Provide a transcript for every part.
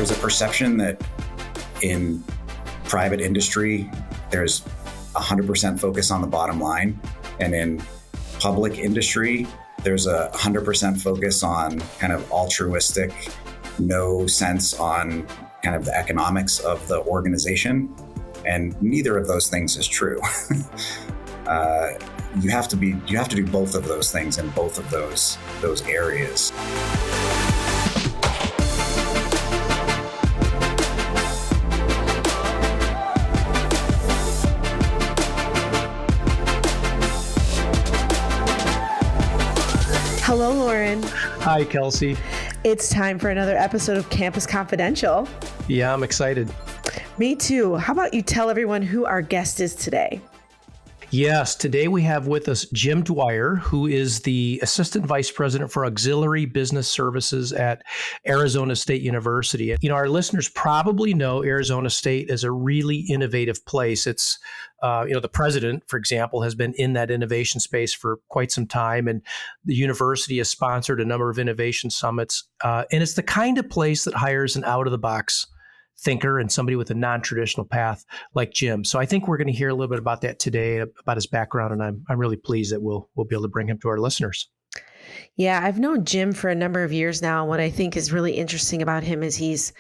there's a perception that in private industry, there's 100% focus on the bottom line. And in public industry, there's 100% focus on kind of altruistic, no sense on kind of the economics of the organization. And neither of those things is true. You have to do both of those things in both of those areas. Hello, Loren. Hi, Kelsey. It's time for another episode of Campus Confidential. Yeah, I'm excited. Me too. How about you tell everyone who our guest is today? Yes, today we have with us Jim Dwyer, who is the Assistant Vice President for Auxiliary Business Services at Arizona State University. You know, our listeners probably know Arizona State is a really innovative place. It's, the president, for example, has been in that innovation space for quite some time, and the university has sponsored a number of innovation summits. And it's the kind of place that hires an out-of-the-box thinker and somebody with a non-traditional path like Jim. So I think we're going to hear a little bit about that today, about his background, and I'm really pleased that we'll be able to bring him to our listeners. Yeah, I've known Jim for a number of years now. What I think is really interesting about him is he's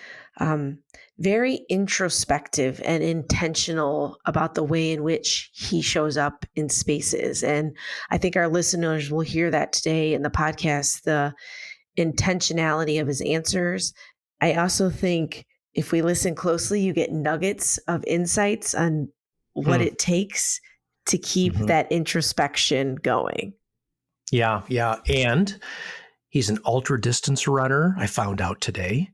very introspective and intentional about the way in which he shows up in spaces. And I think our listeners will hear that today in the podcast, the intentionality of his answers. I also think if we listen closely, you get nuggets of insights on what it takes to keep that introspection going. Yeah. And he's an ultra distance runner, I found out today,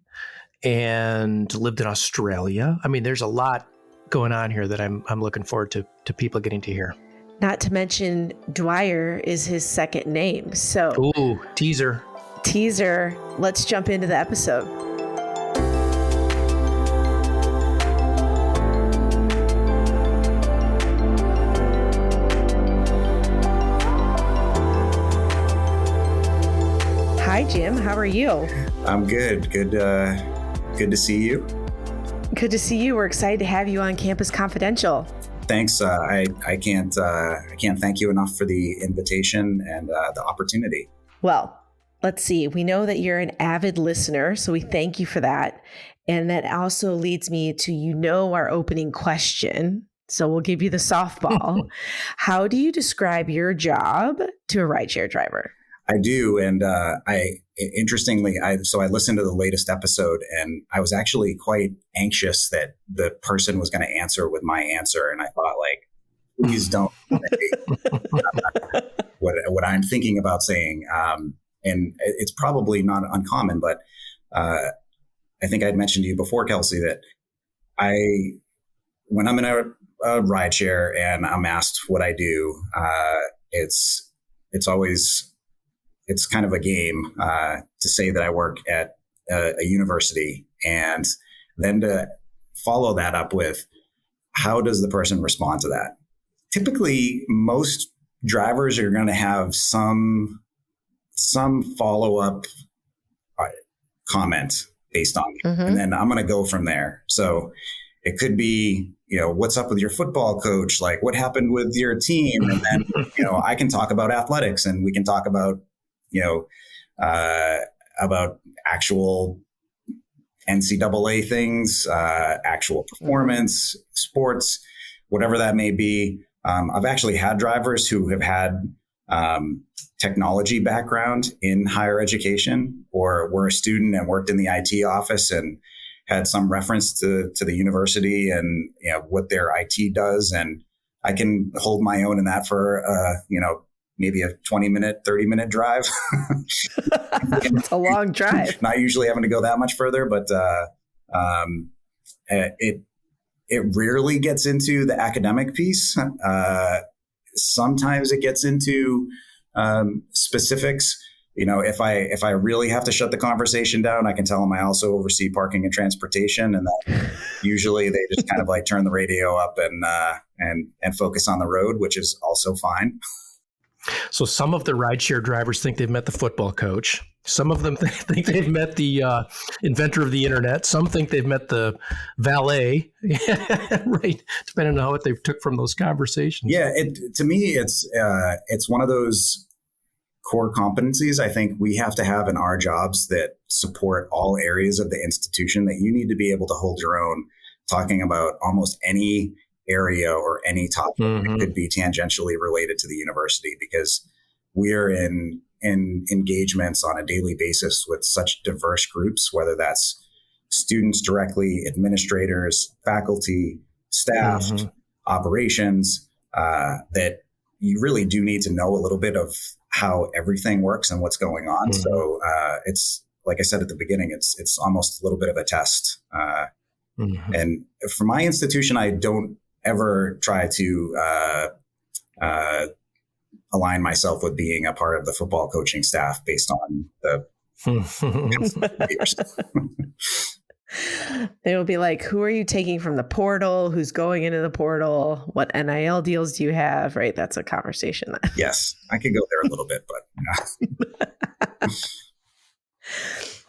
and lived in Australia. I mean, there's a lot going on here that I'm looking forward to people getting to hear. Not to mention Dwyer is his second name. So, ooh, teaser. Let's jump into the episode. Hi, Jim. How are you? I'm good. Good to see you. Good to see you. We're excited to have you on Campus Confidential. Thanks. I can't thank you enough for the invitation and the opportunity. Well, let's see. We know that you're an avid listener, so we thank you for that. And that also leads me to, our opening question. So we'll give you the softball. How do you describe your job to a rideshare driver? I do. And I listened to the latest episode, and I was actually quite anxious that the person was going to answer with my answer. And I thought, please don't say what I'm thinking about saying. And it's probably not uncommon, but I think I'd mentioned to you before, Kelsey, that when I'm in a rideshare and I'm asked what I do, it's kind of a game to say that I work at a university, and then to follow that up with how does the person respond to that? Typically, most drivers are going to have some follow-up comment based on it, and then I'm going to go from there. So it could be, what's up with your football coach? Like, what happened with your team? And then, I can talk about athletics, and we can talk about about actual NCAA things, actual performance, sports, whatever that may be. I've actually had drivers who have had technology background in higher education, or were a student and worked in the IT office and had some reference to the university and what their IT does. And I can hold my own in that for maybe a 20-minute, 30-minute drive. It's a long drive. Not usually having to go that much further, but it rarely gets into the academic piece. Sometimes it gets into specifics. If I really have to shut the conversation down, I can tell them I also oversee parking and transportation, and that usually they just kind of turn the radio up and focus on the road, which is also fine. So some of the rideshare drivers think they've met the football coach. Some of them think they've met the inventor of the internet. Some think they've met the valet, right? Depending on what they took from those conversations. Yeah, to me, it's one of those core competencies I think we have to have in our jobs that support all areas of the institution, that you need to be able to hold your own, talking about almost any area or any topic that could be tangentially related to the university, because we're in engagements on a daily basis with such diverse groups, whether that's students directly, administrators, faculty, staff, operations, that you really do need to know a little bit of how everything works and what's going on. So it's, like I said at the beginning, it's almost a little bit of a test. And for my institution, I don't ever try to align myself with being a part of the football coaching staff based on the They will be like, who are you taking from the portal? Who's going into the portal? What NIL deals do you have? Right. That's a conversation. Yes, I could go there a little bit, but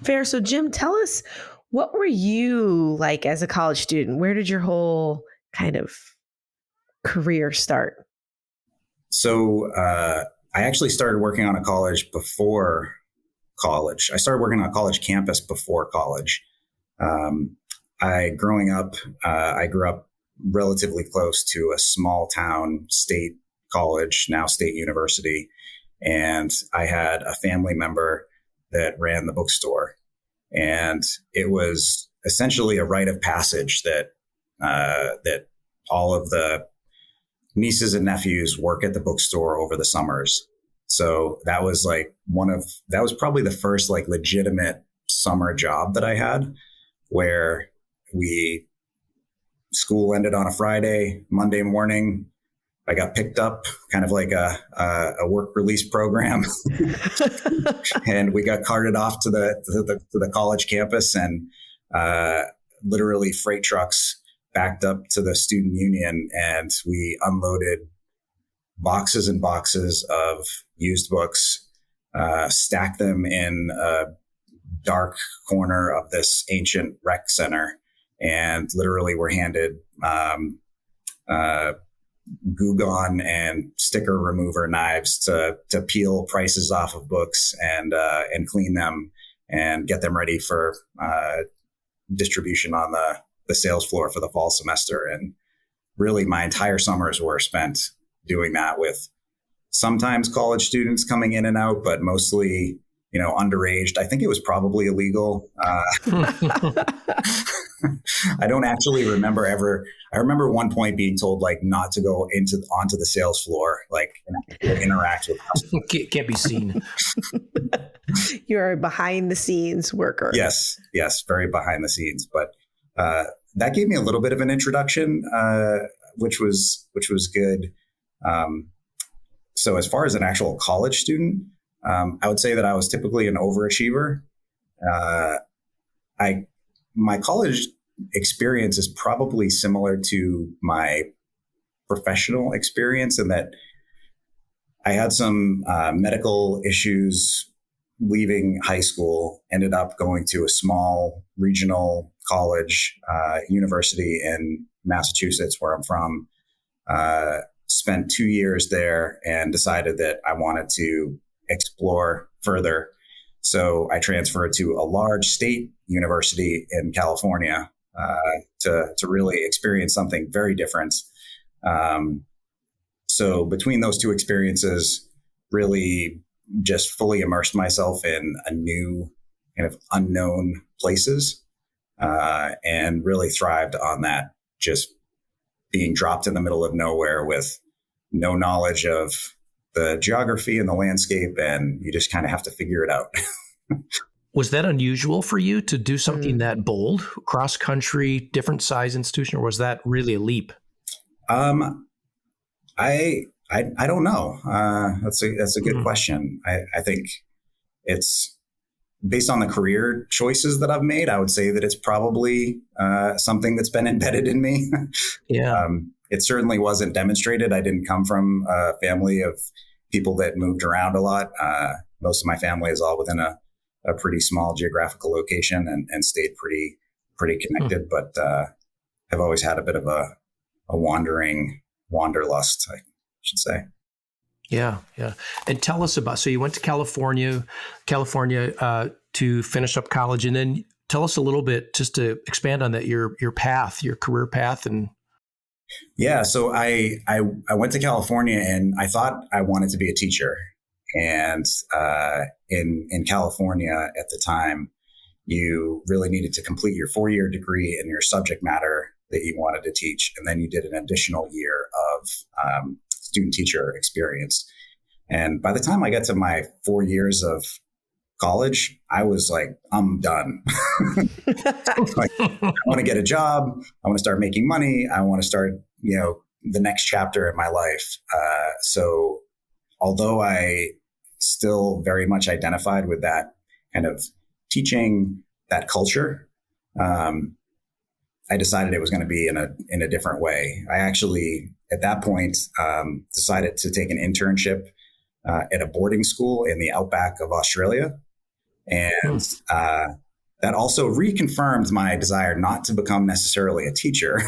Fair. So Jim, tell us, what were you like as a college student? Where did your whole kind of career start? So I actually started working on a college before college. I started working on a college campus before college. I grew up relatively close to a small town state college, now state university. And I had a family member that ran the bookstore. And it was essentially a rite of passage that all of the nieces and nephews work at the bookstore over the summers. So that was probably the first like legitimate summer job that I had, where school ended on a Friday, Monday morning, I got picked up, kind of like a work release program, and we got carted off to the college campus, and literally freight trucks backed up to the student union, and we unloaded boxes and boxes of used books, stacked them in a dark corner of this ancient rec center, and literally were handed Goo Gone and sticker remover knives to peel prices off of books and clean them and get them ready for distribution on the sales floor for the fall semester. And really my entire summers were spent doing that, with sometimes college students coming in and out, but mostly, underaged. I think it was probably illegal. I don't actually remember ever. I remember one point being told like not to go onto the sales floor, like interact with customers. Can't be seen. You're a behind the scenes worker. Yes, very behind the scenes. But that gave me a little bit of an introduction, which was good. So as far as an actual college student, I would say that I was typically an overachiever. My college experience is probably similar to my professional experience, in that I had some medical issues leaving high school, ended up going to a small regional college, university in Massachusetts, where I'm from, spent 2 years there and decided that I wanted to explore further. So I transferred to a large state university in California to really experience something very different. So between those two experiences, really just fully immersed myself in a new kind of unknown places, and really thrived on that, just being dropped in the middle of nowhere with no knowledge of the geography and the landscape, and you just kind of have to figure it out. Was that unusual for you to do something that bold, cross country, different size institution, or was that really a leap? I don't know. That's a good question. I think it's based on the career choices that I've made. I would say that it's probably something that's been embedded in me. Yeah. It certainly wasn't demonstrated. I didn't come from a family of people that moved around a lot. Most of my family is all within a pretty small geographical location and stayed pretty connected, but have always had a bit of a wanderlust, I should say. Yeah. And tell us about, so you went to California to finish up college, and then tell us a little bit, just to expand on that, your path, your career path. And yeah, so I went to California and I thought I wanted to be a teacher. And in California at the time, you really needed to complete your 4-year degree in your subject matter that you wanted to teach. And then you did an additional year of student teacher experience. And by the time I got to my 4 years of college, I was like, I'm done. Like, I want to get a job. I want to start making money. I want to start, the next chapter in my life. So although I still very much identified with that kind of teaching, that culture, I decided it was going to be in a different way. I actually, at that point, decided to take an internship at a boarding school in the outback of Australia. And that also reconfirmed my desire not to become necessarily a teacher.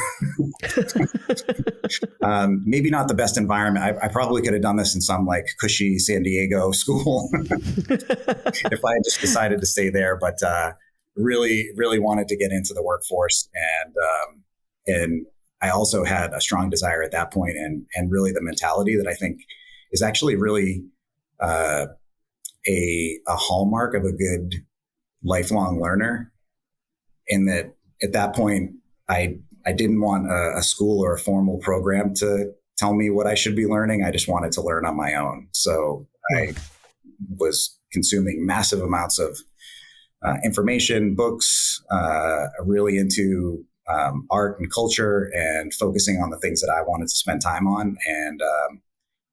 Maybe not the best environment. I probably could have done this in some like cushy San Diego school if I had just decided to stay there. But really, really wanted to get into the workforce. And I also had a strong desire at that point and really the mentality that I think is actually really a hallmark of a good lifelong learner, in that at that point, I didn't want a school or a formal program to tell me what I should be learning. I just wanted to learn on my own. So I was consuming massive amounts of information, books, really into art and culture, and focusing on the things that I wanted to spend time on, and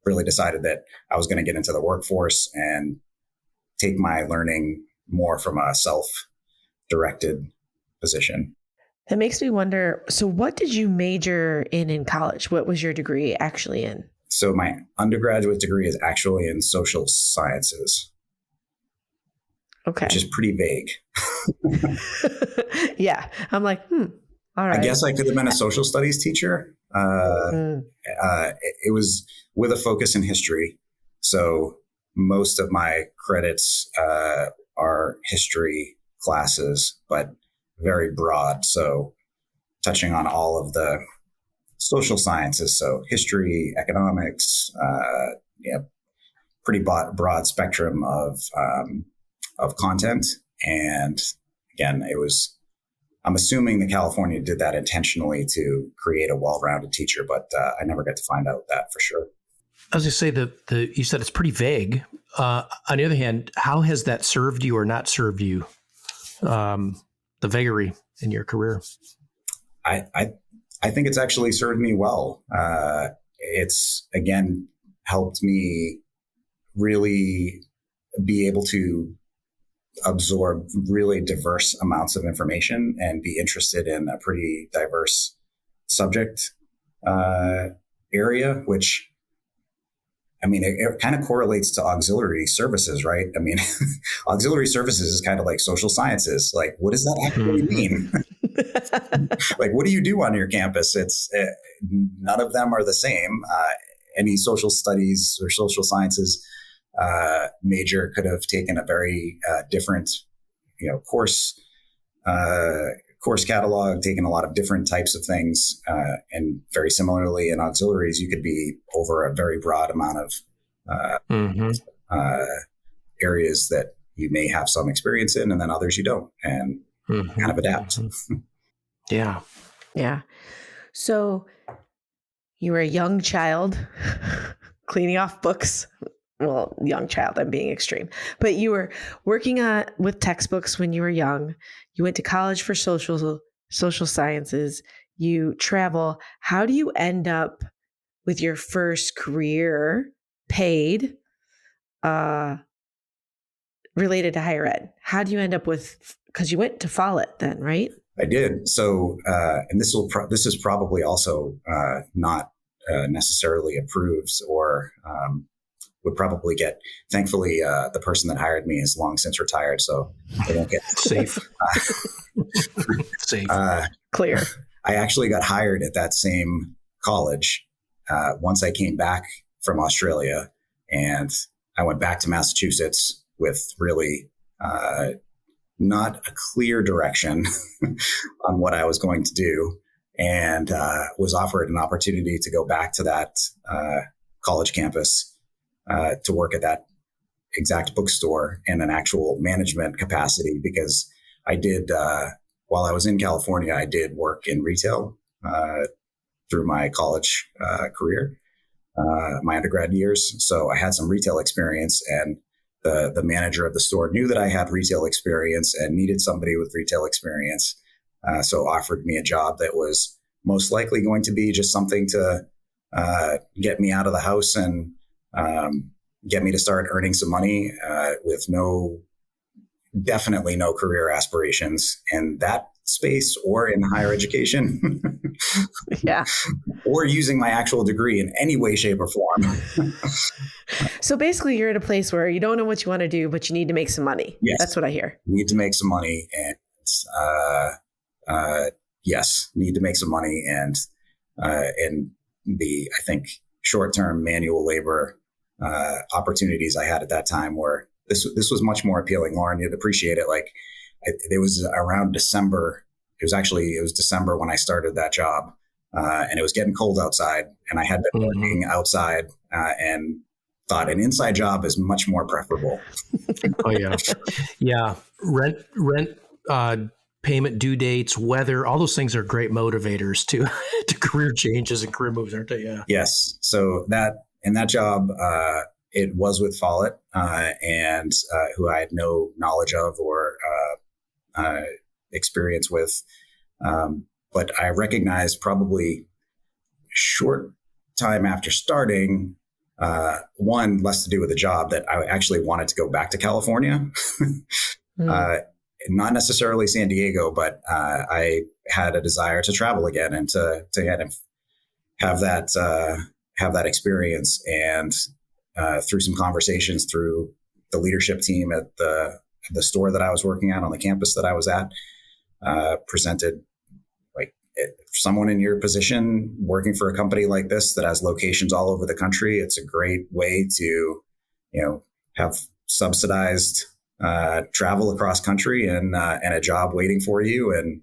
really decided that I was going to get into the workforce and take my learning more from a self-directed position. That makes me wonder, so what did you major in college? What was your degree actually in? So my undergraduate degree is actually in social sciences. Okay. Which is pretty vague. Yeah. I'm like, all right. I guess I could have been a social studies teacher. It was with a focus in history. So most of my credits are history classes, but very broad. So touching on all of the social sciences. So history, economics, pretty broad spectrum of content. And again, I'm assuming that California did that intentionally to create a well-rounded teacher, but I never get to find out that for sure. I was going to say you said it's pretty vague. On the other hand, how has that served you or not served you? The vagary in your career? I think it's actually served me well. It's again helped me really be able to absorb really diverse amounts of information and be interested in a pretty diverse subject area, which, I mean, it kind of correlates to auxiliary services, right? I mean, auxiliary services is kind of like social sciences. Like, what does that actually mean? Like, what do you do on your campus? None of them are the same. Any social studies or social sciences major could have taken a very different, course catalog, taken a lot of different types of things. And very similarly in auxiliaries, you could be over a very broad amount of areas that you may have some experience in, and then others you don't, and kind of adapt. Yeah. Yeah. So you were a young child cleaning off books. Well, young child, I'm being extreme, but you were working with textbooks when you were young. You went to college for social sciences. You travel. How do you end up with your first career paid, related to higher ed? How do you end up with, because you went to Follett then, right? I did. So, and this is probably also not necessarily approved or would probably get. Thankfully, the person that hired me is long since retired, so they won't get safe. Safe. Clear. I actually got hired at that same college once I came back from Australia, and I went back to Massachusetts with really not a clear direction on what I was going to do, and was offered an opportunity to go back to that college campus to work at that exact bookstore in an actual management capacity, because I did, while I was in California, I did work in retail through my college career, my undergrad years. So I had some retail experience, and the manager of the store knew that I had retail experience and needed somebody with retail experience. So offered me a job that was most likely going to be just something to get me out of the house and get me to start earning some money with definitely no career aspirations in that space or in higher education. Yeah. Or using my actual degree in any way, shape, or form. So basically, you're at a place where you don't know what you want to do, but you need to make some money. Yes. That's what I hear. Need to make some money, and yes, need to make some money, and the, I think, short-term manual labor opportunities I had at that time were this was much more appealing. Loren, you'd appreciate it. Like it was around December. It was December when I started that job, and it was getting cold outside, and I had been working outside and thought an inside job is much more preferable. Oh yeah, yeah. Rent. Payment due dates, weather, all those things are great motivators to career changes and career moves, aren't they? Yeah. Yes. So that job, it was with Follett, and who I had no knowledge of or experience with. But I recognized probably short time after starting, one, less to do with the job, that I actually wanted to go back to California. Not necessarily San Diego, but I had a desire to travel again and to kind of have that experience. And through some conversations through the leadership team at the store that I was working at on the campus that I was at, presented like someone in your position working for a company like this that has locations all over the country. It's a great way to, have subsidized travel across country and a job waiting for you. And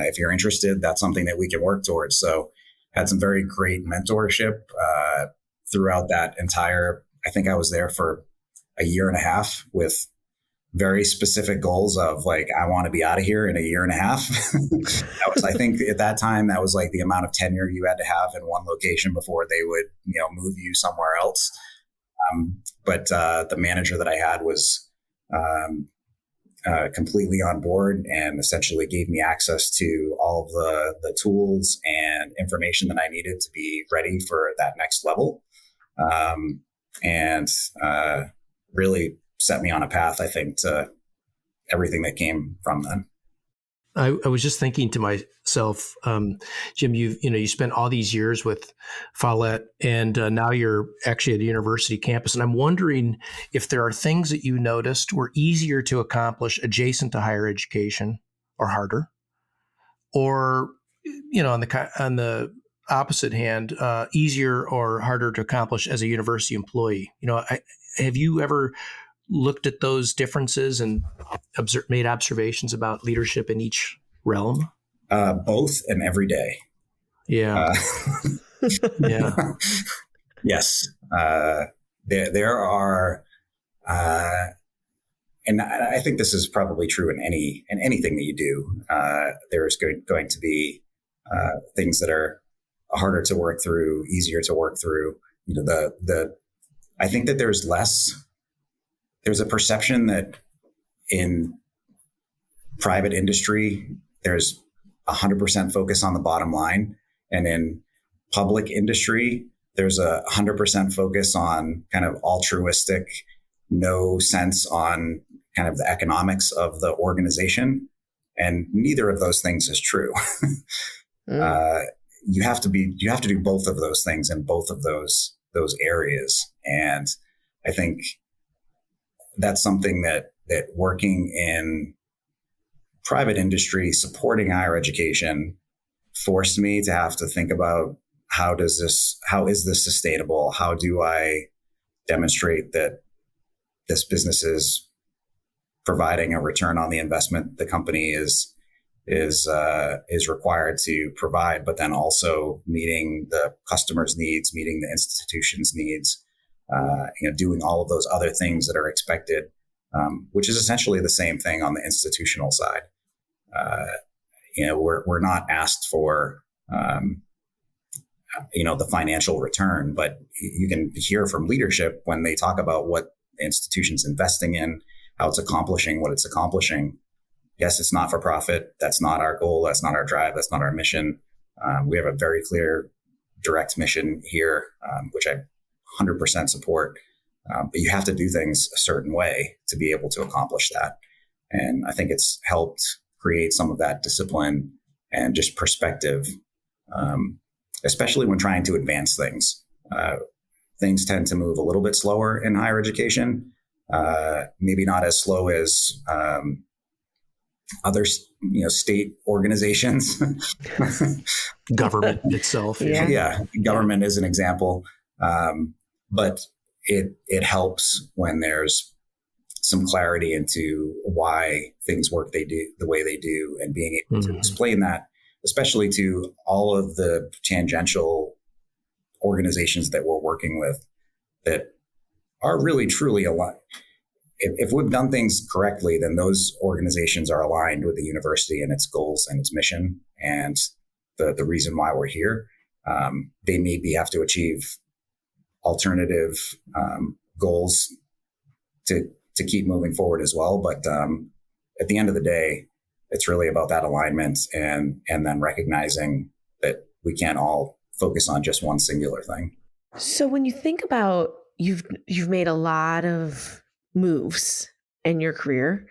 if you're interested, that's something that we can work towards. So had some very great mentorship throughout that entire, I think I was there for a year and a half with very specific goals of like, I want to be out of here in a year and a half. That was, I think at that time, that was like the amount of tenure you had to have in one location before they would, move you somewhere else. But the manager that I had was completely on board and essentially gave me access to all of the tools and information that I needed to be ready for that next level. And really set me on a path, I think, to everything that came from then. I was just thinking to myself, Jim, you spent all these years with Follett, and now you're actually at a university campus. And I'm wondering if there are things that you noticed were easier to accomplish adjacent to higher education or harder, or, on the opposite hand, easier or harder to accomplish as a university employee. Have you ever looked at those differences and made observations about leadership in each realm? Both and every day. Yeah. Yeah. Yes. There are, and I think this is probably true in anything that you do. There's going to be things that are harder to work through, easier to work through. I think that there's a perception that in private industry, there's 100% focus on the bottom line. And in public industry, there's 100% focus on kind of altruistic, no sense on kind of the economics of the organization. And neither of those things is true. You have to do both of those things in both of those areas. And I think that's something that working in private industry, supporting higher education, forced me to have to think about how is this sustainable? How do I demonstrate that this business is providing a return on the investment the company is required to provide, but then also meeting the customer's needs, meeting the institution's needs, doing all of those other things that are expected, which is essentially the same thing on the institutional side. We're not asked for, the financial return, but you can hear from leadership when they talk about what the institution's investing in, how it's accomplishing what it's accomplishing. Yes, it's not for profit. That's not our goal. That's not our drive. That's not our mission. We have a very clear, direct mission here, which I 100% support. But you have to do things a certain way to be able to accomplish that. And I think it's helped create some of that discipline and just perspective, especially when trying to advance things. Things tend to move a little bit slower in higher education, maybe not as slow as other, state organizations. Government itself. Yeah. Government is an example. But it helps when there's some clarity into why things work the way they do, and being able to explain that, especially to all of the tangential organizations that we're working with that are really truly aligned. If we've done things correctly, then those organizations are aligned with the university and its goals and its mission and the reason why we're here. They maybe have to achieve alternative goals to keep moving forward as well. But at the end of the day, it's really about that alignment and then recognizing that we can't all focus on just one singular thing. So when you think about, you've made a lot of moves in your career.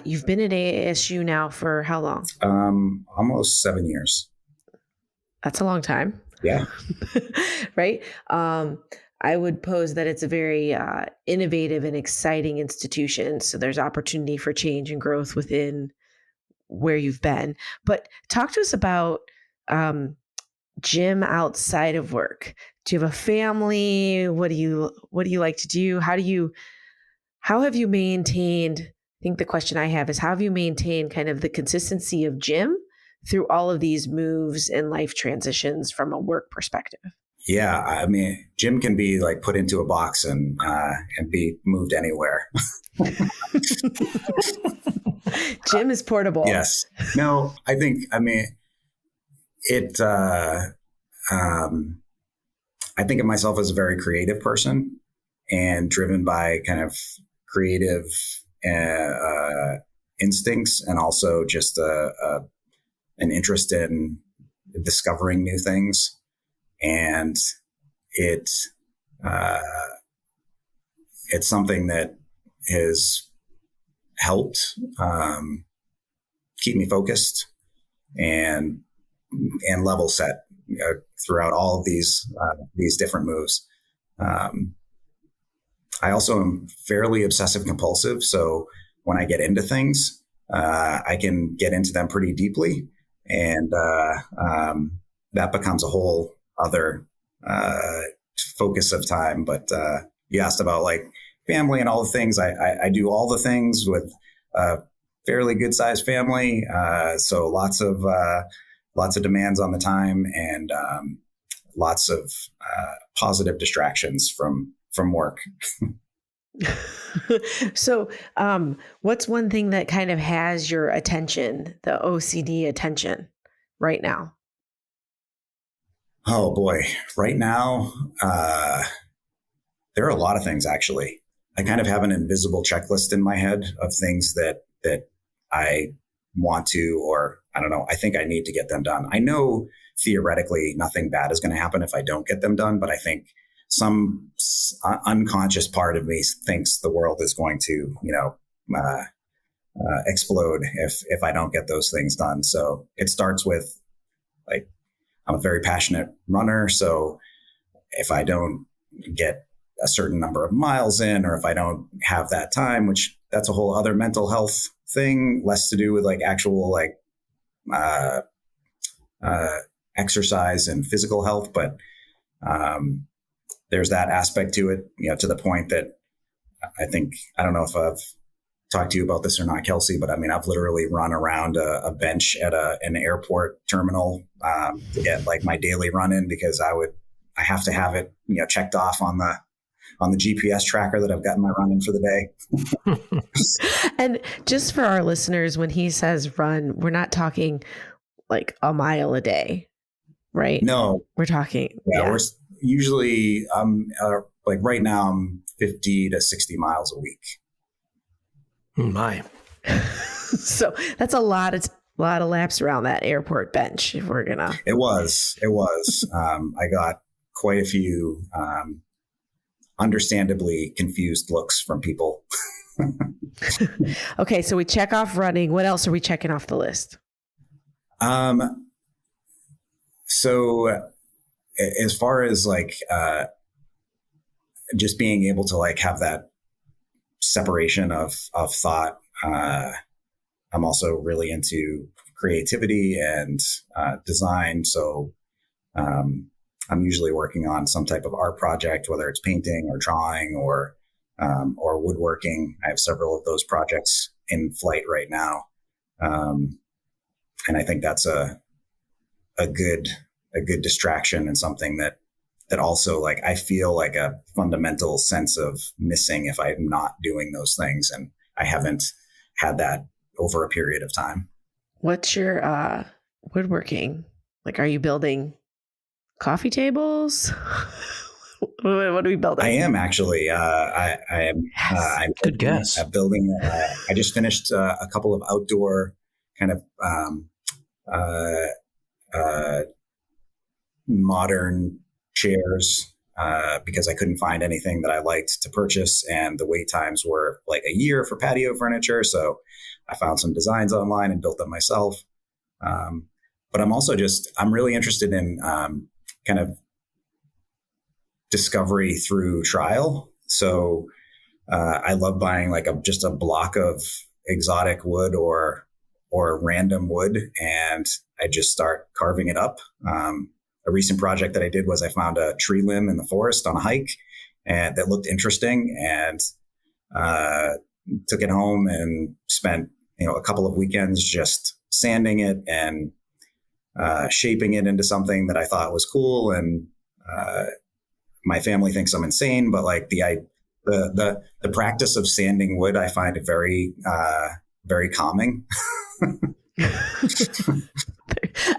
You've been at ASU now for how long? Almost 7 years. That's a long time. Yeah. Right. I would pose that it's a very innovative and exciting institution. So there's opportunity for change and growth within where you've been. But talk to us about Jim outside of work. Do you have a family? What do you like to do? How have you maintained? I think the question I have is, how have you maintained kind of the consistency of Jim through all of these moves and life transitions from a work perspective? Yeah, I mean, Jim can be like put into a box and be moved anywhere. Jim is portable. Yes. No, I think of myself as a very creative person and driven by kind of creative instincts, and also just an interest in discovering new things. And it's something that has helped keep me focused and level set throughout all of these different moves. I also am fairly obsessive compulsive, so when I get into things, I can get into them pretty deeply, and that becomes a whole other focus of time. But you asked about like family and all the things. I do all the things with a fairly good sized family, so lots of demands on the time, and lots of positive distractions from work. So what's one thing that kind of has your attention, the OCD attention right now? Oh boy. Right now, there are a lot of things, actually. I kind of have an invisible checklist in my head of things that I want to, or I don't know, I think I need to get them done. I know theoretically nothing bad is going to happen if I don't get them done, but I think some unconscious part of me thinks the world is going to, explode if I don't get those things done. So it starts with, like, I'm a very passionate runner. So if I don't get a certain number of miles in, or if I don't have that time, which that's a whole other mental health thing, less to do with like actual like exercise and physical health. But there's that aspect to it, to the point that I don't know if I've talked to you about this or not, Kelsey, but I mean, I've literally run around a bench at an airport terminal to get like my daily run in, because I have to have it, checked off on the GPS tracker that I've gotten my run in for the day. And just for our listeners, when he says run, we're not talking like a mile a day, right? No, we're talking. We're usually, like right now I'm 50 to 60 miles a week. My. So that's a lot of laps around that airport bench. If we're gonna. It was. I got quite a few understandably confused looks from people. Okay, so we check off running. What else are we checking off the list? So as far as like just being able to like have that separation of thought, I'm also really into creativity and design. So I'm usually working on some type of art project, whether it's painting or drawing or woodworking. I have several of those projects in flight right now. And I think that's a good distraction, and something that also, like, I feel like a fundamental sense of missing if I'm not doing those things. And I haven't had that over a period of time. What's your woodworking? Like, are you building coffee tables? What are we building? I am actually. I am. Yes. I'm good guess. Building. I just finished a couple of outdoor kind of modern chairs because I couldn't find anything that I liked to purchase, and the wait times were like a year for patio furniture. So I found some designs online and built them myself. But I'm really interested in kind of discovery through trial. So I love buying like just a block of exotic wood or random wood, and I just start carving it up. A recent project that I did was I found a tree limb in the forest on a hike, and that looked interesting, and took it home and spent a couple of weekends just sanding it and shaping it into something that I thought was cool. And my family thinks I'm insane, but like the practice of sanding wood, I find it very very calming.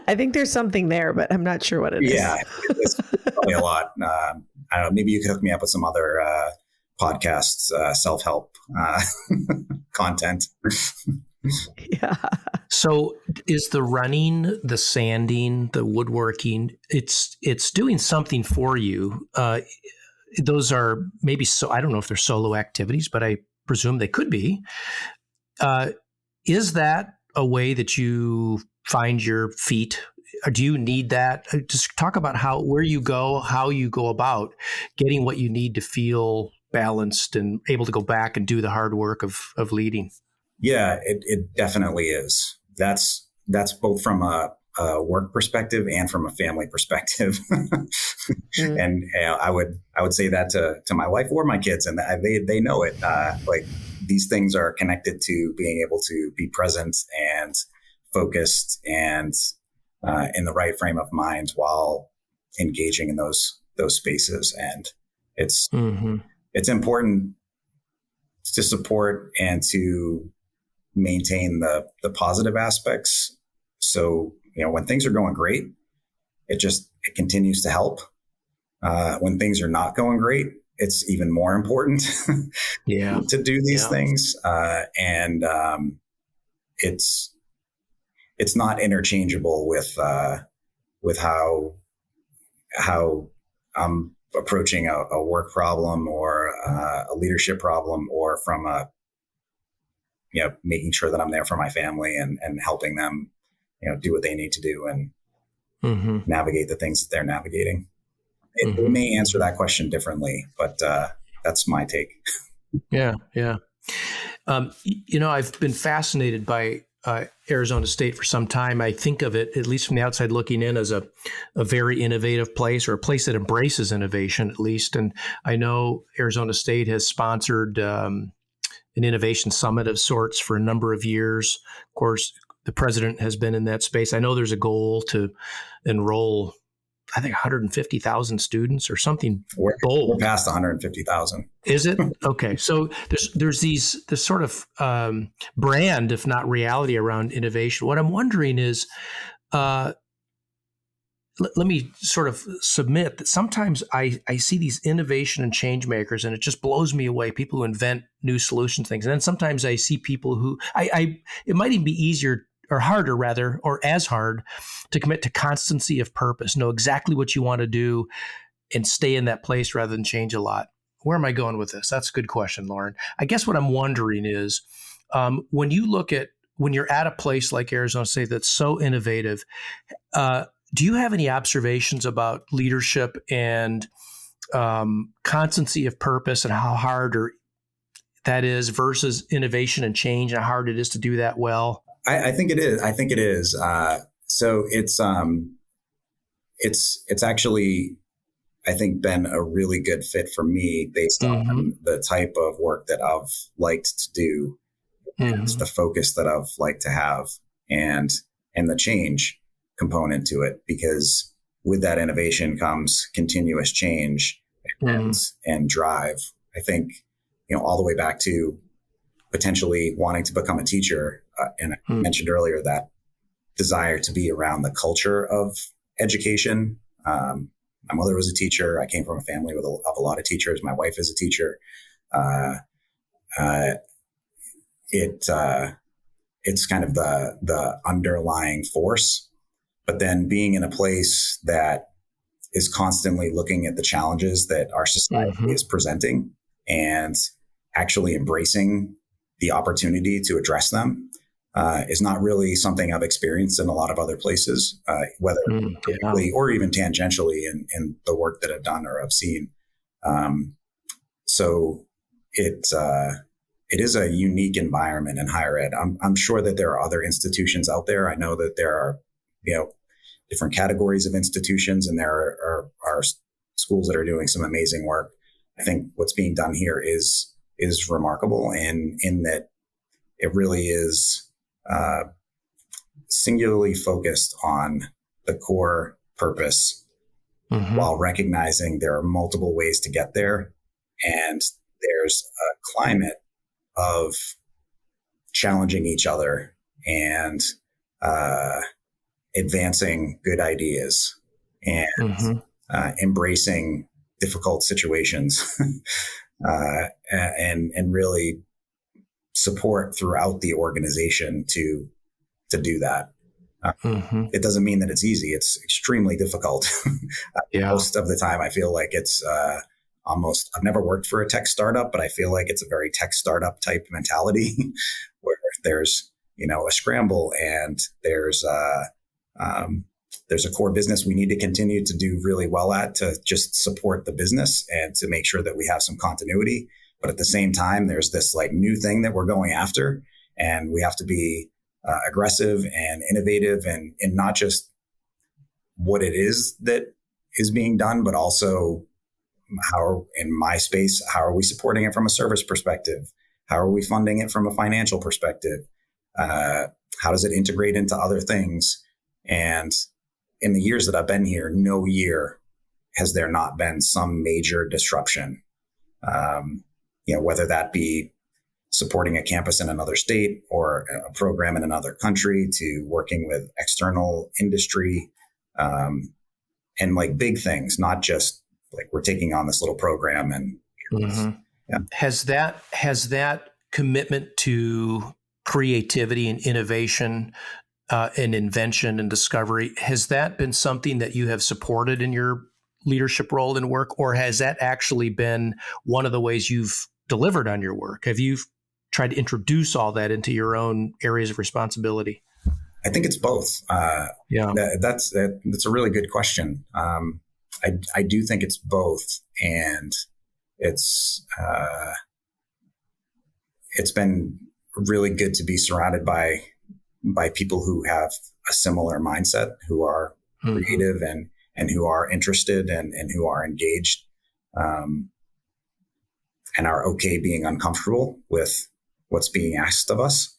I think there's something there, but I'm not sure what it is. Yeah, it's probably a lot. I don't know. Maybe you could hook me up with some other podcasts, self-help content. Yeah. So is the running, the sanding, the woodworking, it's doing something for you. Those are maybe, so I don't know if they're solo activities, but I presume they could be. Is that a way that you find your feet? Or do you need that? Just talk about where you go, how you go about getting what you need to feel balanced and able to go back and do the hard work of leading. Yeah, it definitely is. That's both from a work perspective and from a family perspective. Mm-hmm. And I would say that to my wife or my kids, and they know it. Like, these things are connected to being able to be present and focused and in the right frame of mind while engaging in those spaces. And it's important to support and to maintain the positive aspects. So, when things are going great, it continues to help. When things are not going great, it's even more important to do these things. And it's not interchangeable with how I'm approaching a work problem or a leadership problem, or from making sure that I'm there for my family and helping them, do what they need to do and navigate the things that they're navigating. They may answer that question differently, but that's my take. Yeah. I've been fascinated by Arizona State for some time. I think of it, at least from the outside looking in, as a very innovative place, or a place that embraces innovation, at least. And I know Arizona State has sponsored an innovation summit of sorts for a number of years. Of course, the president has been in that space. I know there's a goal to enroll, I think, 150,000 students or something bold. We're past 150,000. Is it? Okay. So there's this sort of brand, if not reality, around innovation. What I'm wondering is, let me sort of submit that sometimes I see these innovation and change makers, and it just blows me away. People who invent new solution things. And then sometimes I see people who it might even be easier or harder rather, or as hard, to commit to constancy of purpose, know exactly what you want to do and stay in that place rather than change a lot. Where am I going with this? That's a good question, Loren. I guess what I'm wondering is, when you're at a place like Arizona State that's so innovative, do you have any observations about leadership and constancy of purpose, and how hard that is versus innovation and change, and how hard it is to do that well? I think it is. So it's actually, I think, been a really good fit for me based on the type of work that I've liked to do, and the focus that I've liked to have, and the change component to it, because with that innovation comes continuous change and drive. I think, all the way back to potentially wanting to become a teacher. And I mentioned earlier that desire to be around the culture of education. My mother was a teacher. I came from a family of a lot of teachers. My wife is a teacher. It's kind of the underlying force. But then being in a place that is constantly looking at the challenges that our society is presenting, and actually embracing the opportunity to address them, is not really something I've experienced in a lot of other places, whether directly or even tangentially in the work that I've done or I've seen. So it is a unique environment in higher ed. I'm sure that there are other institutions out there. I know that there are, different categories of institutions, and there are schools that are doing some amazing work. I think what's being done here is remarkable, and in that it really is singularly focused on the core purpose, while recognizing there are multiple ways to get there, and there's a climate of challenging each other and advancing good ideas and embracing difficult situations and really support throughout the organization to do that. It doesn't mean that it's easy. It's extremely difficult. Most of the time I feel like it's I've never worked for a tech startup, but I feel like it's a very tech startup type mentality where there's, a scramble, and there's a core business we need to continue to do really well at to just support the business and to make sure that we have some continuity. But at the same time, there's this new thing that we're going after, and we have to be aggressive and innovative, and not just what it is that is being done, but also in my space, how are we supporting it from a service perspective? How are we funding it from a financial perspective? How does it integrate into other things? And in the years that I've been here, no year has there not been some major disruption. Whether that be supporting a campus in another state or a program in another country, to working with external industry, and big things, not just we're taking on this little program. And has that commitment to creativity and innovation and invention and discovery, has that been something that you have supported in your leadership role and work, or has that actually been one of the ways you've delivered on your work? Have you tried to introduce all that into your own areas of responsibility? I think it's both. That's a really good question. I do think it's both, and it's been really good to be surrounded by people who have a similar mindset, who are creative and who are interested and who are engaged, and are okay being uncomfortable with what's being asked of us.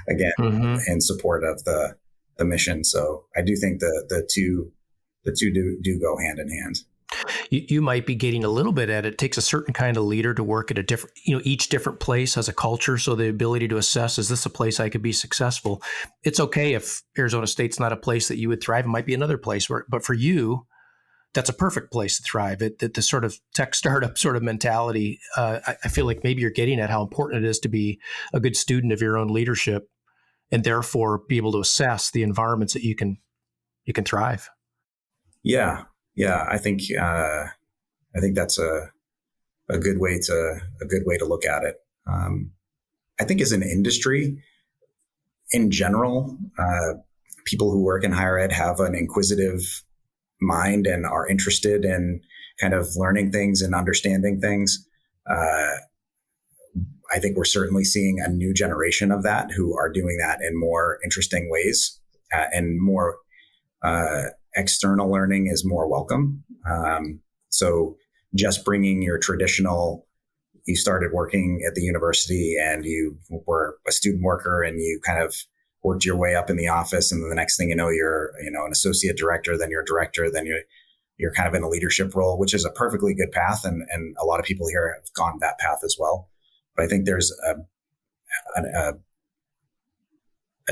Again, in support of the mission. So I do think the two do go hand in hand. You might be getting a little bit at it. It takes a certain kind of leader to work at a different, each different place has a culture. So the ability to assess, is this a place I could be successful? It's okay if Arizona State's not a place that you would thrive. It might be another place but for you, that's a perfect place to thrive. The sort of tech startup sort of mentality. I feel like maybe you're getting at how important it is to be a good student of your own leadership, and therefore be able to assess the environments that you can thrive. Yeah. I think that's a good way to look at it. I think as an industry in general, people who work in higher ed have an inquisitive mind and are interested in kind of learning things and understanding things. I think we're certainly seeing a new generation of that who are doing that in more interesting ways, and more external learning is more welcome. So just bringing your traditional, you started working at the university and you were a student worker and you kind of worked your way up in the office, and then the next thing you know, you're an associate director, then you're a director, then you're kind of in a leadership role, which is a perfectly good path, and a lot of people here have gone that path as well. But I think there's a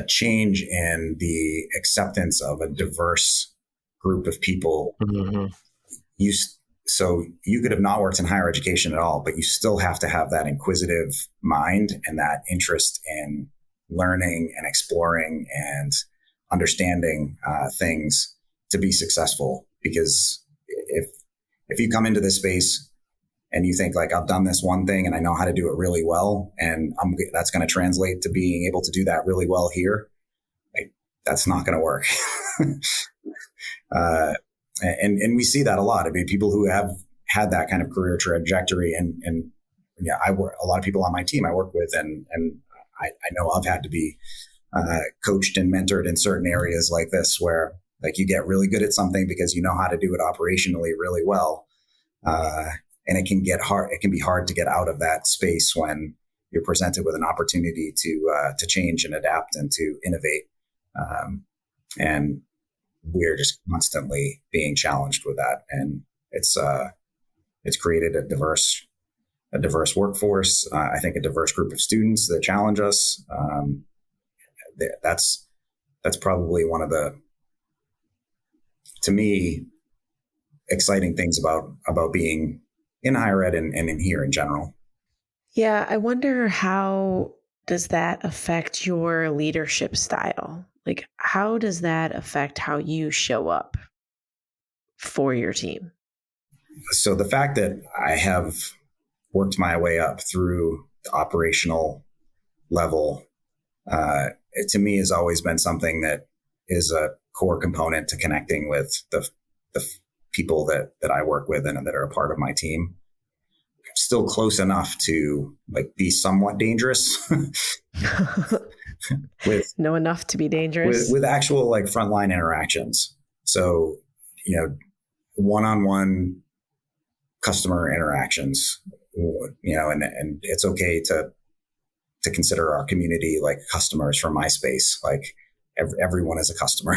change in the acceptance of a diverse group of people. So you could have not worked in higher education at all, but you still have to have that inquisitive mind and that interest in learning and exploring and understanding things to be successful. Because if you come into this space and you think like, I've done this one thing and I know how to do it really well, and that's going to translate to being able to do that really well here, that's not going to work. And we see that a lot. I mean, people who have had that kind of career trajectory, and I work, a lot of people on my team I work with, and I know I've had to be coached and mentored in certain areas like this, where like you get really good at something because you know how to do it operationally really well. And it can get hard. It can be hard to get out of that space when you're presented with an opportunity to change and adapt and to innovate. And we're just constantly being challenged with that. And it's created a diverse workforce. I think a diverse group of students that challenge us. That's probably one of the, to me, exciting things about being in higher ed and in here in general. Yeah, I wonder, how does that affect your leadership style? Like, how does that affect how you show up for your team? So the fact that I have worked my way up through the operational level, it to me has always been something that is a core component to connecting with the people that I work with and that are a part of my team. Still close enough to like be somewhat dangerous know enough to be dangerous with actual like frontline interactions. So, one-on-one customer interactions, and it's okay to consider our community like customers from my space. Like everyone is a customer.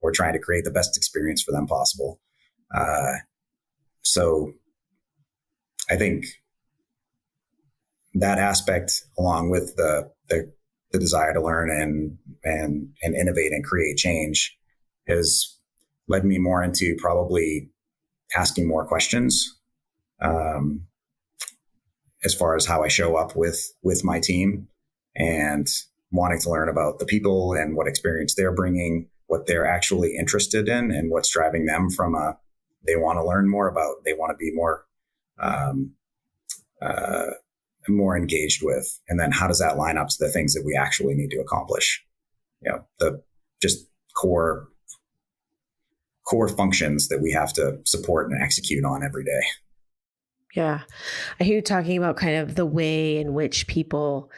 We're trying to create the best experience for them possible. So I think that aspect, along with the desire to learn and innovate and create change, has led me more into probably asking more questions as far as how I show up with my team, and wanting to learn about the people and what experience they're bringing, what they're actually interested in, and what's driving them from they want to learn more about, they want to be more more engaged with, and then how does that line up to the things that we actually need to accomplish? The just core core functions that we have to support and execute on every day. Yeah. I hear you talking about kind of the way in which people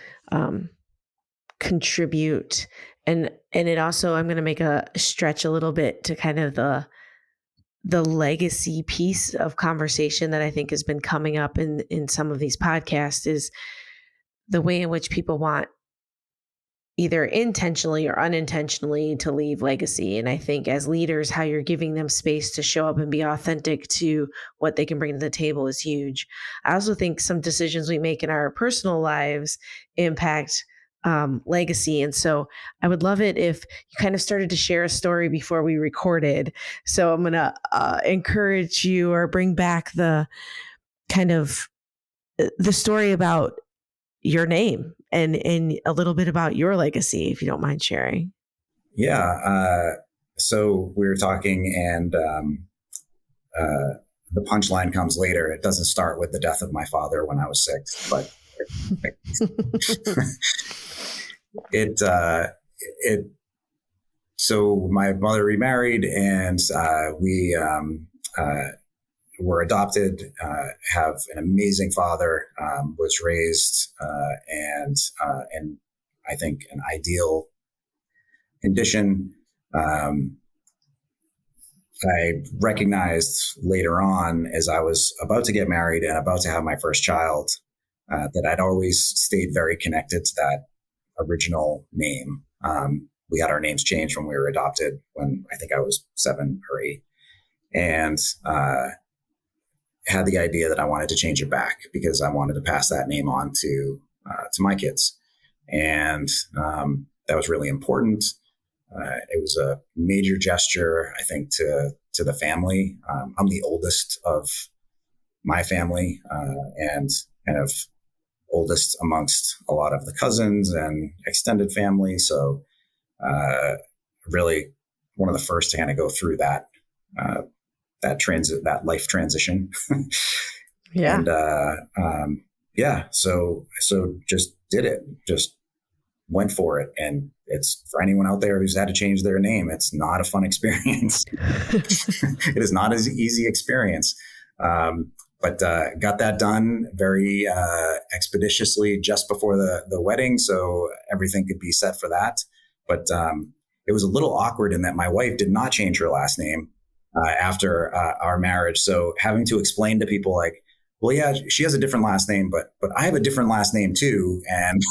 contribute. And it also, I'm going to make a stretch a little bit to kind of the legacy piece of conversation that I think has been coming up in some of these podcasts, is the way in which people want, either intentionally or unintentionally, to leave legacy. And I think as leaders, how you're giving them space to show up and be authentic to what they can bring to the table is huge. I also think some decisions we make in our personal lives impact legacy. And so I would love it if you kind of started to share a story before we recorded. So I'm going to encourage you, or bring back the kind of the story about your name and a little bit about your legacy, if you don't mind sharing. Yeah. So we were talking, and the punchline comes later. It doesn't start with the death of my father when I was 6, but so my mother remarried, and we were adopted, have an amazing father, was raised and I think an ideal condition. I recognized later on, as I was about to get married and about to have my first child, that I'd always stayed very connected to that original name. We had our names changed when we were adopted, when I think I was 7 or 8. And had the idea that I wanted to change it back because I wanted to pass that name on to my kids. And that was really important. It was a major gesture, I think, to the family. I'm the oldest of my family, and kind of oldest amongst a lot of the cousins and extended family. So really one of the first to kind of go through that life transition. Yeah. And so just did it, just went for it. And it's, for anyone out there who's had to change their name, it's not a fun experience. It is not an easy experience. But got that done very expeditiously just before the wedding, so everything could be set for that. But it was a little awkward in that my wife did not change her last name after our marriage. So having to explain to people like, well, yeah, she has a different last name, but I have a different last name too. And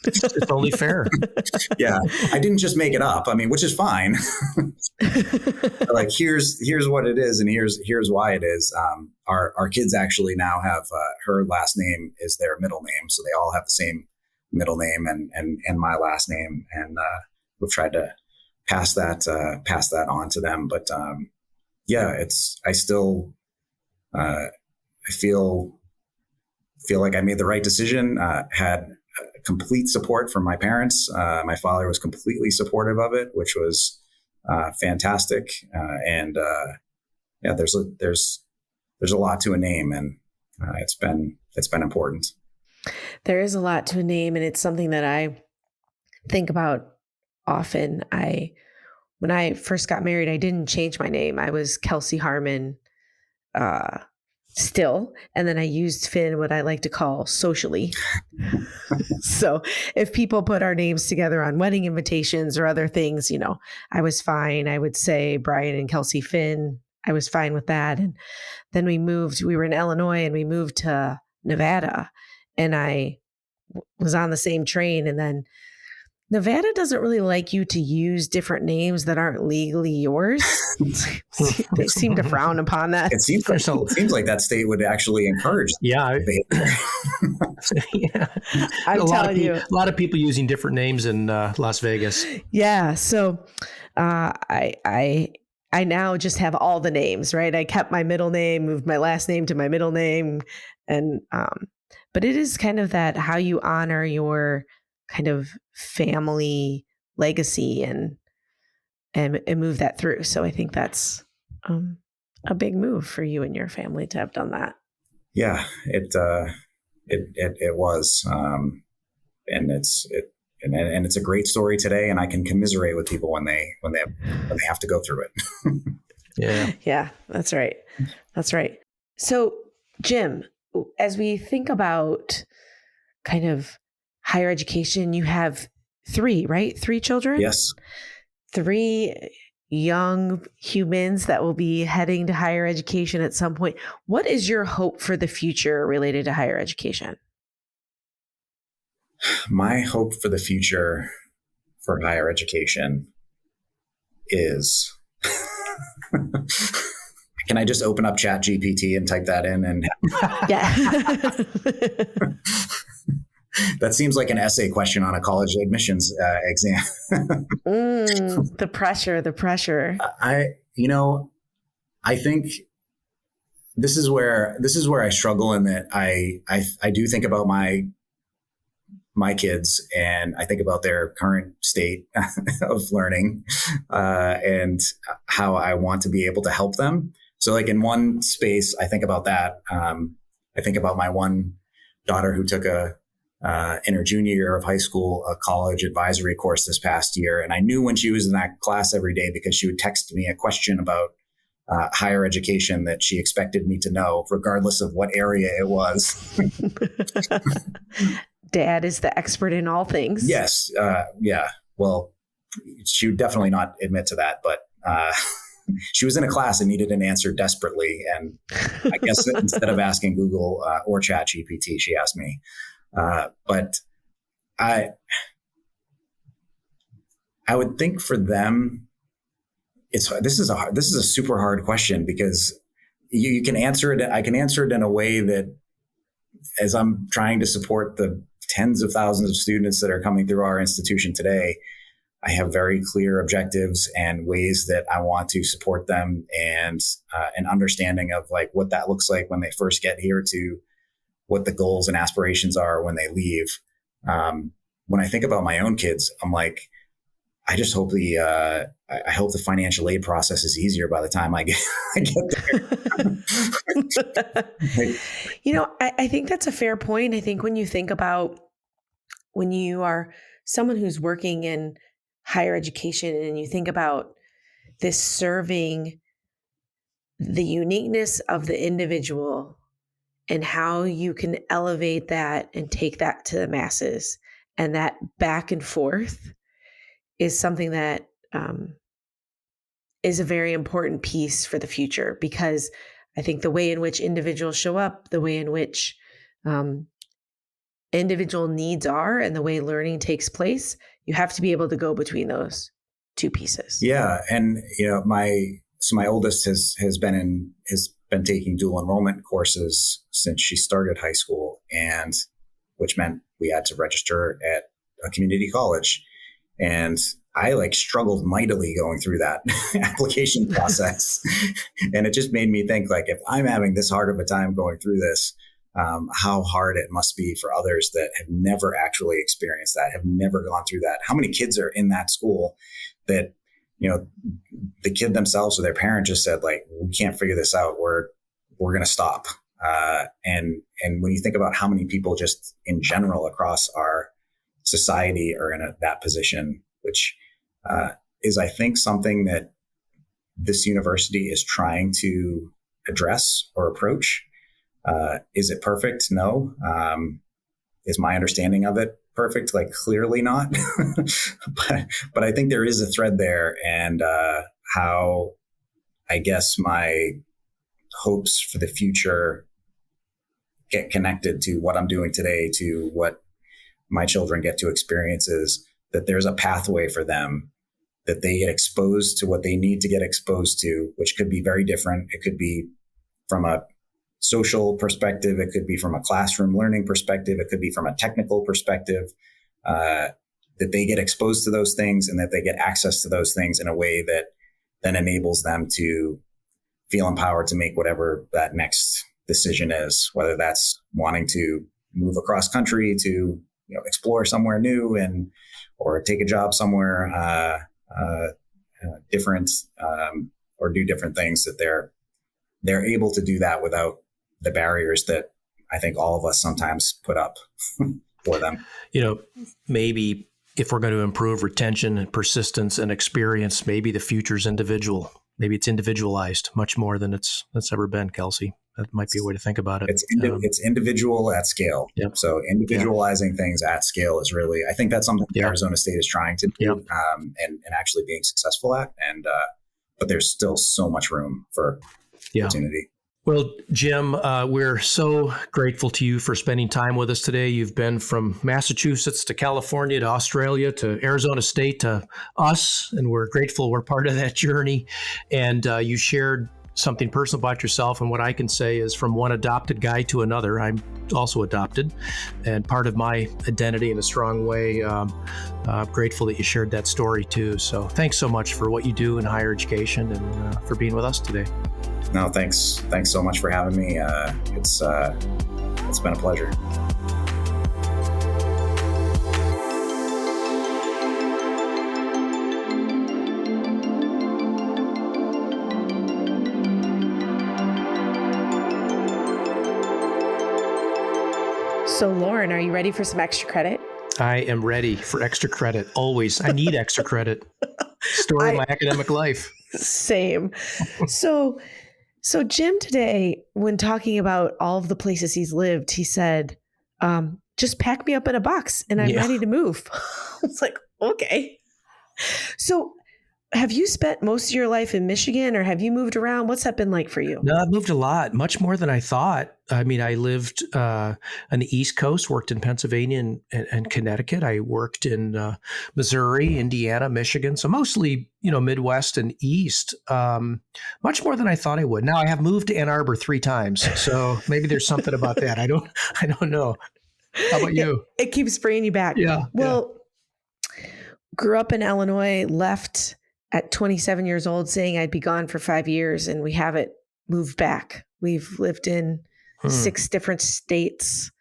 it's only fair. Yeah. I didn't just make it up. I mean, which is fine. Like, here's what it is. And here's why it is. Our kids actually now have, her last name is their middle name. So they all have the same middle name and my last name. And, we've tried to pass that on to them. But, I still, I feel like I made the right decision. Had complete support from my parents. My father was completely supportive of it, which was fantastic. There's a lot to a name, and it's been important. There is a lot to a name, and it's something that I think about often. When I first got married, I didn't change my name. I was Kelsey Harmon still. And then I used Finn, what I like to call socially. So if people put our names together on wedding invitations or other things, I was fine. I would say Brian and Kelsey Finn. I was fine with that. And then we were in Illinois and we moved to Nevada, and I was on the same train. And then Nevada doesn't really like you to use different names that aren't legally yours. They seem to frown upon that. It seems like that state would actually encourage. Yeah. Yeah. I'm telling you. A lot of people using different names in Las Vegas. Yeah. So I now just have all the names, right? I kept my middle name, moved my last name to my middle name. And but it is kind of that how you honor your kind of family legacy and move that through. So I think that's a big move for you and your family to have done that. Yeah, it was, and and it's a great story today. And I can commiserate with people when they have to go through it. Yeah, that's right. That's right. So, Jim, as we think about kind of higher education, you have three, right? Three children? Yes. Three young humans that will be heading to higher education at some point. What is your hope for the future related to higher education? My hope for the future for higher education is can I just open up ChatGPT and type that in? And yeah. That seems like an essay question on a college admissions exam. The pressure. I think this is where I struggle in that I do think about my kids, and I think about their current state of learning and how I want to be able to help them. So like in one space, I think about that. I think about my one daughter who took in her junior year of high school, a college advisory course this past year. And I knew when she was in that class every day because she would text me a question about higher education that she expected me to know, regardless of what area it was. Dad is the expert in all things. Yes. Yeah. Well, she would definitely not admit to that, but she was in a class and needed an answer desperately. And I guess instead of asking Google or ChatGPT, she asked me. But I would think for them, this is a super hard question because you can answer it. I can answer it in a way that, as I'm trying to support the tens of thousands of students that are coming through our institution today, I have very clear objectives and ways that I want to support them, and an understanding of like what that looks like when they first get here to what the goals and aspirations are when they leave. When I think about my own kids, I'm like, I just hope I hope the financial aid process is easier by the time I get there. I think that's a fair point. I think when you think about when you are someone who's working in higher education and you think about this serving the uniqueness of the individual and how you can elevate that and take that to the masses, and that back and forth is something that is a very important piece for the future, because I think the way in which individuals show up, the way in which individual needs are, and the way learning takes place, you have to be able to go between those two pieces. Yeah. And, my oldest has been taking dual enrollment courses since she started high school, and which meant we had to register at a community college. And I struggled mightily going through that application process. And it just made me think, if I'm having this hard of a time going through this, how hard it must be for others that have never actually experienced that, have never gone through that. How many kids are in that school that, the kid themselves or their parent just said, we can't figure this out. We're going to stop. And when you think about how many people just in general across our society are in that position, which is, I think, something that this university is trying to address or approach. Is it perfect? No. Is my understanding of it perfect? Clearly not. but I think there is a thread there, and how I guess my hopes for the future get connected to what I'm doing today, to what my children get to experience, is that there's a pathway for them, that they get exposed to what they need to get exposed to, which could be very different. It could be from a social perspective. It could be from a classroom learning perspective. It could be from a technical perspective, that they get exposed to those things and that they get access to those things in a way that then enables them to feel empowered to make whatever that next decision is, whether that's wanting to move across country to explore somewhere new or take a job somewhere different, or do different things, that they're able to do that without the barriers that I think all of us sometimes put up for them. Maybe if we're going to improve retention and persistence and experience, maybe the future's individual. Maybe it's individualized much more than it's ever been, Kelsey. That might be a way to think about it. It's individual at scale. Yep. So individualizing things at scale is really, I think that's something Arizona State is trying to do and actually being successful at. And but there's still so much room for opportunity. Well, Jim, we're so grateful to you for spending time with us today. You've been from Massachusetts to California to Australia to Arizona State to us, and we're grateful we're part of that journey. And you shared something personal about yourself. And what I can say is, from one adopted guy to another, I'm also adopted, and part of my identity in a strong way. I'm grateful that you shared that story too. So thanks so much for what you do in higher education and for being with us today. No, thanks so much for having me. It's been a pleasure. So, Loren, are you ready for some extra credit? I am ready for extra credit. Always. I need extra credit. Story of my academic life. Same. So Jim today, when talking about all of the places he's lived, he said, just pack me up in a box and I'm ready to move. I was like, okay. So have you spent most of your life in Michigan, or have you moved around? What's that been like for you? No, I've moved a lot, much more than I thought. I mean, I lived on the East Coast, worked in Pennsylvania and Connecticut. I worked in Missouri, Indiana, Michigan. So mostly, Midwest and East, much more than I thought I would. Now I have moved to Ann Arbor 3 times. So maybe there's something about that. I don't know. How about you? It keeps bringing you back. Yeah. Well, grew up in Illinois, left at 27 years old, saying I'd be gone for 5 years, and we haven't moved back. We've lived in 6 different states.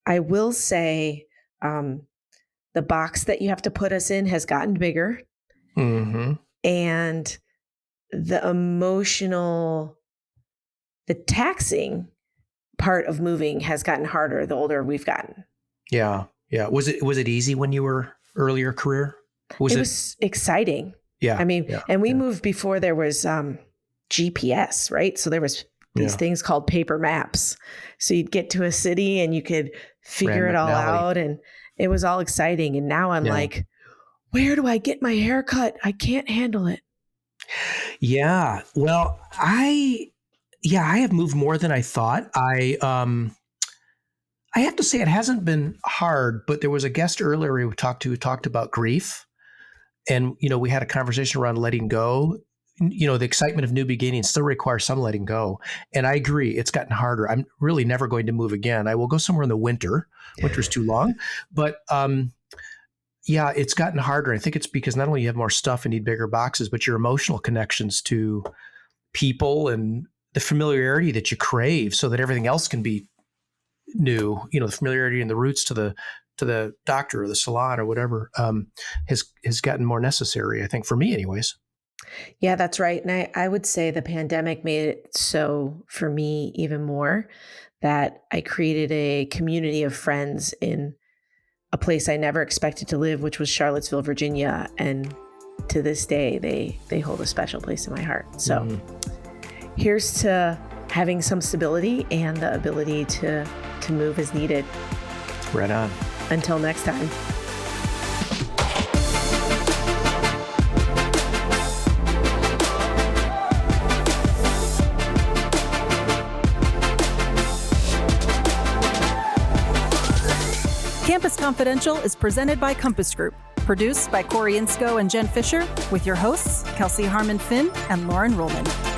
I will say the box that you have to put us in has gotten bigger. Mm-hmm. And the taxing part of moving has gotten harder the older we've gotten. Yeah. Yeah. Was it easy when you were earlier career? It was exciting. Yeah. I mean, and we moved before there was GPS, right? So there was these things called paper maps. So you'd get to a city and you could figure it all out, and it was all exciting. And now I'm like, where do I get my hair cut? I can't handle it. Yeah. Well, I have moved more than I thought. I have to say it hasn't been hard, but there was a guest earlier we talked to who talked about grief. And, we had a conversation around letting go. The excitement of new beginnings still requires some letting go. And I agree, it's gotten harder. I'm really never going to move again. I will go somewhere in the winter. Winter's too long. But it's gotten harder. I think it's because not only you have more stuff and need bigger boxes, but your emotional connections to people and the familiarity that you crave so that everything else can be new. The familiarity and the roots to the doctor or the salon or whatever has gotten more necessary, I think, for me anyways. Yeah, that's right. And I would say the pandemic made it so for me even more that I created a community of friends in a place I never expected to live, which was Charlottesville, Virginia. And to this day, they hold a special place in my heart. So here's to having some stability and the ability to move as needed. Right on. Until next time. Campus Confidential is presented by Compass Group, produced by Corey Inscoe and Jen Fisher, with your hosts, Kelsey, Harmon, Finn, and Loren Rullman.